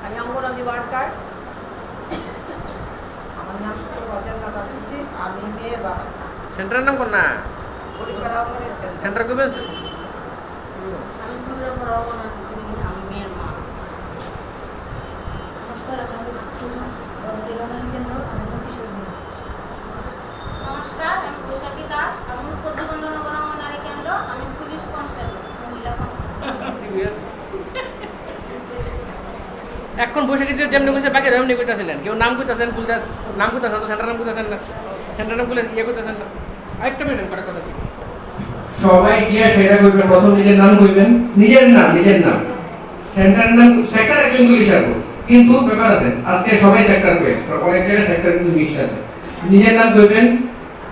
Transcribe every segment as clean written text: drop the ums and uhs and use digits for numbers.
আমি অঙ্গনাদি ওয়ার্কার। আমার নাম সুপ্রভাত আচার্যি। আমি মেয়ের বাবা। সেন্টারের নাম কোন না পরিবার অঙ্গনের সেন্টার কবে আছে? আমি পরিবার অঙ্গন আমি মেয়ের মা। নমস্কার, কেন্দ্র আবেদন কিশোর দিন। নমস্কার, আমি বৈশাখী দাস। আমি উত্তর দিগন্তনগর অঙ্গনারী কেন্দ্র। আমি পুলিশ কনস্টেবল, মহিলা কনস্টেবল। এখন বৈশাখী যে যেমনি কইছে বাকি এমনি কইতাছিলেন, কেউ নাম কইতাছেন, নাম কইতাছেন, তো সেন্টার নাম কইতাছেন না, সেন্টার নাম কইলে ইয়ে কইতাছেন না। আরেকটা মিনিট করে কথা সবাই গিয়ে সেটা কইবেন, প্রথম নিজের নাম কইবেন, নিজের নাম সেন্টার নাম সেক্টর একজন পুলিশ আসবো, কিন্তু ব্যাপার আছে আজকে সবাই সেক্টর কই, অনেক জায়গায় সেক্টর কিন্তু মিক্স আছে। নিজের নাম কইবেন,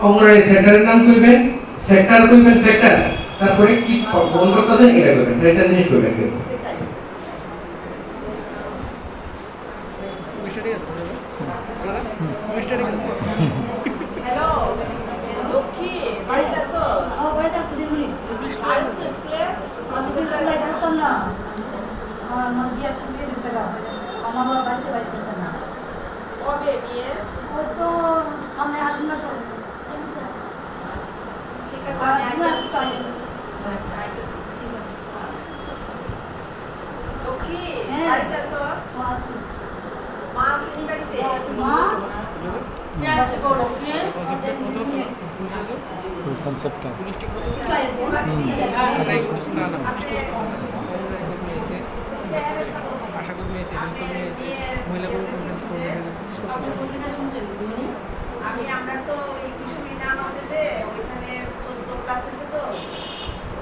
অঙ্গনওয়াড়ি সেন্টারের নাম কইবেন, সেক্টর কইবেন, সেক্টর তারপরে কি ফোন করতেছেন এটা কইবেন, সেটা জিনিস কইবেন। কিন্তু হ্যালো লক্ষ্মী, বাড়িতে আছো? বাড়িতে আসছে দিদিমণি। আয়ুষ স্কুলে আমি তো স্কুলে থাকতাম না, আমার বিয়ে ঠিক গেছে গা। আমার বাবা বাড়িতে থাকতাম না। কবে বিয়ে? ওই তো সামনে আসেন না সব। ঠিক আছে, আমি আইতেছি। আচ্ছা, আইতেছি। ঠিক আছে। লক্ষ্মী, হ্যাঁ। বাড়িতে আছো? ও আসি। মা আসেনি বাড়িতে? মা কে আছে বড় কে? কনসেপ্টটা আশা করি মহিলা আপনি পত্রিকা শুনছেন দিদিমণি? আমরা তো এই কিশোরীর নাম আছে যে ওইখানে 14 ক্লাস হয়েছে, তো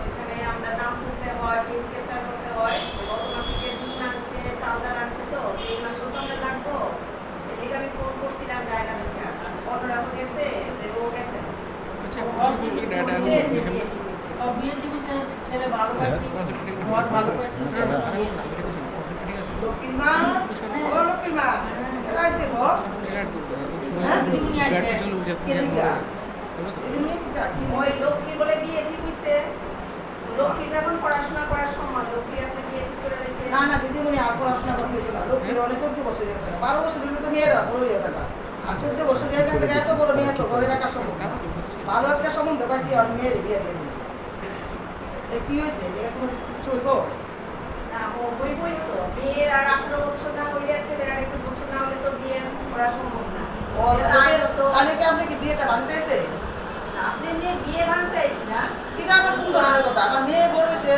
ওইখানে আমরা নাম তুলতে হয়, ফিস ক্যাপচার করতে হয়। গত মাসে কে দুধ আনছে, চালটা আনছে, তো এই মাসেও তো আমরা লাগবো। এদিকে আমি ফোন করছিলাম ডায়না দেখা অটোরা তো গেছে, ও গেছে বিয়ে ঠিক আছে, ছেলে ভালো পাইছে, ঘর ভালো পাইছে, লক্ষ্মীর মা, ও লক্ষ্মীর মা, এরা আইছে গো। দিদিমণি আছে। এদিকে ওই লক্ষ্মী বলে বিয়ে ঠিক হইছে। লক্ষ্মী যখন পড়াশোনা করার সময় লক্ষ্মী একটা বিয়ে ঠিক করে দিয়েছে। না না দিদিমণি আর পড়াশোনা করতে দিত না। লক্ষ্মীর অনেক 14 বছর হয়ে গেছে, 12 বছর হলে তো মেয়েরা বড় হয়ে গেছে। আর 14 বছর হয়ে গেছে, এত বড় মেয়ে তো ঘরে রাখা সম্ভব না। ভালো একটা সম্বন্ধ পাইছি, আর মেয়ের বিয়ে দিয়ে দিল। কি হয়েছে চলব না? ও বই তো মেয়ের আর 18 বছর না হইলে, ছেলের আর একটু বছর না হলে তো বিয়ে করা সম্ভব না। তাহলে কি আপনি কি বিয়েটা ভাঙতেছে? আপনি মেয়ে বিয়ে ভাঙতে আইছি না, এটা আবার কোন ধরনের কথা? আমার মেয়ে বড় হয়েছে।